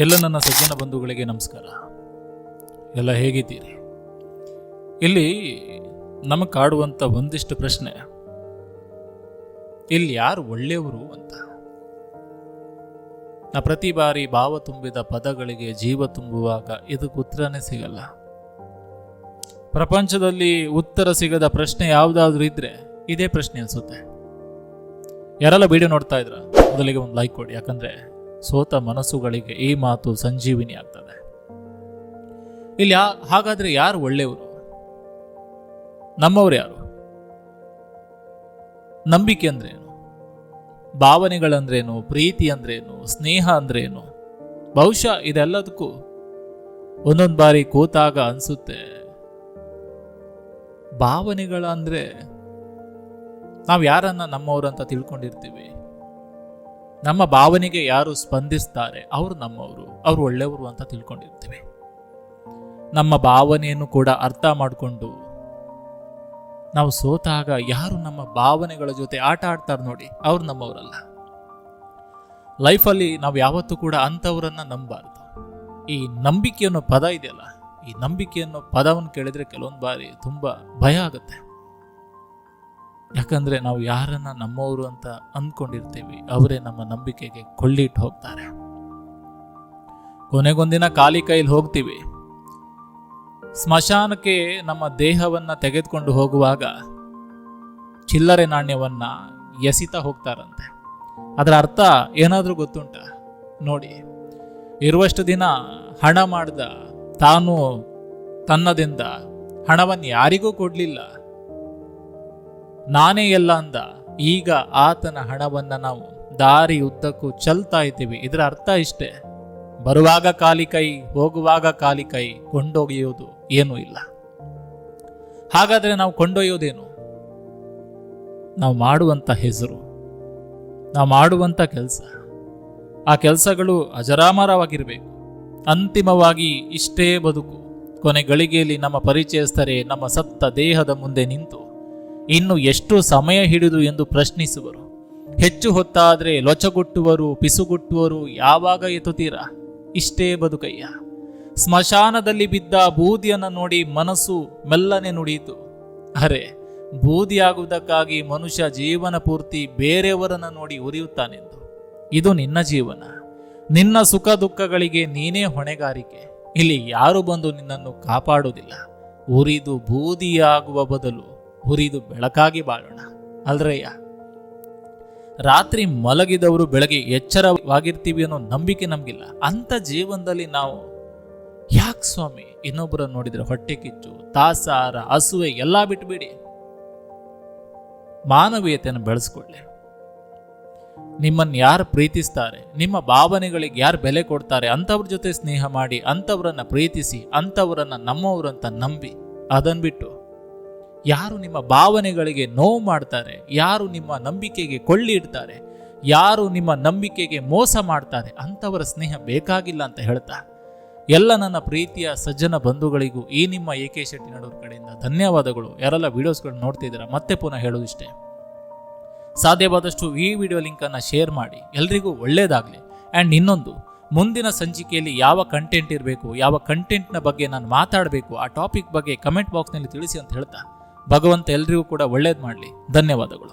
ಎಲ್ಲ ನನ್ನ ಸಜ್ಜನ ಬಂಧುಗಳಿಗೆ ನಮಸ್ಕಾರ. ಎಲ್ಲ ಹೇಗಿದ್ದೀರಿ? ಇಲ್ಲಿ ನಮಗೆ ಕಾಡುವಂಥ ಒಂದಿಷ್ಟು ಪ್ರಶ್ನೆ, ಇಲ್ಲಿ ಯಾರು ಒಳ್ಳೆಯವರು ಅಂತ. ನಾ ಪ್ರತಿ ಬಾರಿ ಭಾವ ತುಂಬಿದ ಪದಗಳಿಗೆ ಜೀವ ತುಂಬುವಾಗ ಇದಕ್ಕೆ ಉತ್ತರನೇ ಸಿಗಲ್ಲ. ಪ್ರಪಂಚದಲ್ಲಿ ಉತ್ತರ ಸಿಗದ ಪ್ರಶ್ನೆ ಯಾವುದಾದ್ರೂ ಇದ್ರೆ ಇದೇ ಪ್ರಶ್ನೆ ಅನ್ಸುತ್ತೆ. ಯಾರೆಲ್ಲ ವಿಡಿಯೋ ನೋಡ್ತಾ ಇದ್ರ ಮೊದಲಿಗೆ ಒಂದು ಲೈಕ್ ಕೊಡಿ, ಯಾಕಂದ್ರೆ ಸೋತ ಮನಸ್ಸುಗಳಿಗೆ ಈ ಮಾತು ಸಂಜೀವಿನಿ ಆಗ್ತದೆ. ಇಲ್ಲಿ ಹಾಗಾದ್ರೆ ಯಾರು ಒಳ್ಳೆಯವರು? ನಮ್ಮವ್ರು ಯಾರು? ನಂಬಿಕೆ ಅಂದ್ರೇನು? ಭಾವನೆಗಳಂದ್ರೇನು? ಪ್ರೀತಿ ಅಂದ್ರೇನು? ಸ್ನೇಹ ಅಂದ್ರೇನು? ಬಹುಶಃ ಇದೆಲ್ಲದಕ್ಕೂ ಒಂದೊಂದು ಬಾರಿ ಕೂತಾಗ ಅನ್ಸುತ್ತೆ, ಭಾವನೆಗಳಂದ್ರೆ ನಾವು ಯಾರನ್ನ ನಮ್ಮವ್ರಂತ ತಿಳ್ಕೊಂಡಿರ್ತೀವಿ. ನಮ್ಮ ಭಾವನೆಗೆ ಯಾರು ಸ್ಪಂದಿಸ್ತಾರೆ ಅವರು ನಮ್ಮವರು, ಅವರು ಒಳ್ಳೆಯವರು ಅಂತ ತಿಳ್ಕೊಂಡಿರ್ತೀವಿ. ನಮ್ಮ ಭಾವನೆಯನ್ನು ಕೂಡ ಅರ್ಥ ಮಾಡಿಕೊಂಡು ನಾವು ಸೋತಾಗ ಯಾರು ನಮ್ಮ ಭಾವನೆಗಳ ಜೊತೆ ಆಟ ಆಡ್ತಾರೆ ನೋಡಿ, ಅವ್ರು ನಮ್ಮವರಲ್ಲ. ಲೈಫಲ್ಲಿ ನಾವು ಯಾವತ್ತೂ ಕೂಡ ಅಂಥವ್ರನ್ನ ನಂಬಬಾರ್ದು. ಈ ನಂಬಿಕೆ ಅನ್ನೋ ಪದ ಇದೆಯಲ್ಲ, ಈ ನಂಬಿಕೆ ಅನ್ನೋ ಪದವನ್ನು ಕೇಳಿದ್ರೆ ಕೆಲವೊಂದು ಬಾರಿ ತುಂಬಾ ಭಯ ಆಗುತ್ತೆ. ಯಾಕಂದ್ರೆ ನಾವು ಯಾರನ್ನ ನಮ್ಮವರು ಅಂತ ಅಂದ್ಕೊಂಡಿರ್ತೀವಿ, ಅವರೇ ನಮ್ಮ ನಂಬಿಕೆಗೆ ಕೊಳ್ಳಿಟ್ಟು ಹೋಗ್ತಾರೆ. ಕೊನೆಗೊಂದಿನ ಖಾಲಿ ಕೈಲಿ ಹೋಗ್ತೀವಿ. ಸ್ಮಶಾನಕ್ಕೆ ನಮ್ಮ ದೇಹವನ್ನ ತೆಗೆದುಕೊಂಡು ಹೋಗುವಾಗ ಚಿಲ್ಲರೆ ನಾಣ್ಯವನ್ನ ಎಸಿತಾ ಹೋಗ್ತಾರಂತೆ. ಅದರ ಅರ್ಥ ಏನಾದ್ರೂ ಗೊತ್ತುಂಟ ನೋಡಿ? ಇರುವಷ್ಟು ದಿನ ಹಣ ಮಾಡ್ದ ತಾನು ತನ್ನದಿಂದ ಹಣವನ್ನು ಯಾರಿಗೂ ಕೊಡ್ಲಿಲ್ಲ, ನಾನೇ ಎಲ್ಲ ಅಂದ. ಈಗ ಆತನ ಹಣವನ್ನ ನಾವು ದಾರಿ ಉದ್ದಕ್ಕೂ ಚಲ್ತಾ ಇದ್ದೀವಿ. ಇದರ ಅರ್ಥ ಇಷ್ಟೇ, ಬರುವಾಗ ಖಾಲಿ ಕೈ, ಹೋಗುವಾಗ ಖಾಲಿ ಕೈ, ಕೊಂಡೊಯ್ಯೋದು ಏನೂ ಇಲ್ಲ. ಹಾಗಾದ್ರೆ ನಾವು ಕೊಂಡೊಯ್ಯೋದೇನು? ನಾವು ಮಾಡುವಂತ ಹೆಸರು, ನಾವು ಮಾಡುವಂತ ಕೆಲಸ. ಆ ಕೆಲಸಗಳು ಅಜರಾಮರವಾಗಿರಬೇಕು. ಅಂತಿಮವಾಗಿ ಇಷ್ಟೇ ಬದುಕು. ಕೊನೆ ಗಳಿಗೆಯಲ್ಲಿ ನಮ್ಮ ಪರಿಚಯಸ್ಥರೇ ನಮ್ಮ ಸತ್ತ ದೇಹದ ಮುಂದೆ ನಿಂತು ಇನ್ನು ಎಷ್ಟು ಸಮಯ ಹಿಡಿದು ಎಂದು ಪ್ರಶ್ನಿಸುವರು. ಹೆಚ್ಚು ಹೊತ್ತಾದ್ರೆ ಲೊಚಗುಟ್ಟುವರು, ಪಿಸುಗುಟ್ಟುವರು. ಯಾವಾಗ ಎತ್ತುತ್ತೀರಾ? ಇಷ್ಟೇ ಬದುಕಯ್ಯ. ಸ್ಮಶಾನದಲ್ಲಿ ಬಿದ್ದ ಬೂದಿಯನ್ನು ನೋಡಿ ಮನಸ್ಸು ಮೆಲ್ಲನೆ ನುಡಿಯಿತು, ಅರೆ, ಬೂದಿಯಾಗುವುದಕ್ಕಾಗಿ ಮನುಷ್ಯ ಜೀವನ ಪೂರ್ತಿ ಬೇರೆಯವರನ್ನ ನೋಡಿ ಉರಿಯುತ್ತಾನೆಂದು. ಇದು ನಿನ್ನ ಜೀವನ, ನಿನ್ನ ಸುಖ ದುಃಖಗಳಿಗೆ ನೀನೇ ಹೊಣೆಗಾರಿಕೆ. ಇಲ್ಲಿ ಯಾರು ಬಂದು ನಿನ್ನನ್ನು ಕಾಪಾಡುವುದಿಲ್ಲ. ಉರಿದು ಬೂದಿಯಾಗುವ ಬದಲು ಹುರಿದು ಬೆಳಕಾಗಿ ಬಾಳೋಣ ಅಲ್ರಯ್ಯ. ರಾತ್ರಿ ಮಲಗಿದವರು ಬೆಳಗ್ಗೆ ಎಚ್ಚರವಾಗಿರ್ತೀವಿ ಅನ್ನೋ ನಂಬಿಕೆ ನಮಗಿಲ್ಲ. ಅಂತ ಜೀವನದಲ್ಲಿ ನಾವು ಯಾಕೆ ಸ್ವಾಮಿ ಇನ್ನೊಬ್ಬರನ್ನು ನೋಡಿದ್ರೆ ಹೊಟ್ಟೆ ಕಿಚ್ಚು, ತಾಸಾರ, ಹಸುವೆ ಎಲ್ಲ ಬಿಟ್ಬಿಡಿ. ಮಾನವೀಯತೆಯನ್ನು ಬೆಳೆಸ್ಕೊಳ್ಳಿ. ನಿಮ್ಮನ್ನು ಯಾರು ಪ್ರೀತಿಸ್ತಾರೆ, ನಿಮ್ಮ ಭಾವನೆಗಳಿಗೆ ಯಾರು ಬೆಲೆ ಕೊಡ್ತಾರೆ, ಅಂಥವ್ರ ಜೊತೆ ಸ್ನೇಹ ಮಾಡಿ, ಅಂಥವ್ರನ್ನ ಪ್ರೀತಿಸಿ, ಅಂಥವ್ರನ್ನ ನಮ್ಮವರಂತ ನಂಬಿ. ಅದನ್ ಬಿಟ್ಟು ಯಾರು ನಿಮ್ಮ ಭಾವನೆಗಳಿಗೆ ನೋವು ಮಾಡ್ತಾರೆ, ಯಾರು ನಿಮ್ಮ ನಂಬಿಕೆಗೆ ಕೊಳ್ಳಿ ಇಡ್ತಾರೆ, ಯಾರು ನಿಮ್ಮ ನಂಬಿಕೆಗೆ ಮೋಸ ಮಾಡ್ತಾರೆ, ಅಂಥವರ ಸ್ನೇಹ ಬೇಕಾಗಿಲ್ಲ ಅಂತ ಹೇಳ್ತಾ ಎಲ್ಲ ನನ್ನ ಪ್ರೀತಿಯ ಸಜ್ಜನ ಬಂಧುಗಳಿಗೂ ಈ ನಿಮ್ಮ AK ಶೆಟ್ಟಿ ನಡೂರ್ ಕಡೆಯಿಂದ ಧನ್ಯವಾದಗಳು. ಯಾರೆಲ್ಲ ವಿಡಿಯೋಸ್ಗಳನ್ನ ನೋಡ್ತಿದ್ದೀರಾ, ಮತ್ತೆ ಪುನಃ ಹೇಳೋದಿಷ್ಟೇ, ಸಾಧ್ಯವಾದಷ್ಟು ಈ ವಿಡಿಯೋ ಲಿಂಕನ್ನು ಶೇರ್ ಮಾಡಿ, ಎಲ್ರಿಗೂ ಒಳ್ಳೇದಾಗಲಿ. ಆ್ಯಂಡ್ ಇನ್ನೊಂದು, ಮುಂದಿನ ಸಂಚಿಕೆಯಲ್ಲಿ ಯಾವ ಕಂಟೆಂಟ್ ಇರಬೇಕು, ಯಾವ ಕಂಟೆಂಟ್ನ ಬಗ್ಗೆ ನಾನು ಮಾತಾಡಬೇಕು, ಆ ಟಾಪಿಕ್ ಬಗ್ಗೆ ಕಮೆಂಟ್ ಬಾಕ್ಸ್ನಲ್ಲಿ ತಿಳಿಸಿ ಅಂತ ಹೇಳ್ತಾ ಭಗವಂತ ಎಲ್ರಿಗೂ ಕೂಡ ಒಳ್ಳೇದು ಮಾಡಲಿ. ಧನ್ಯವಾದಗಳು.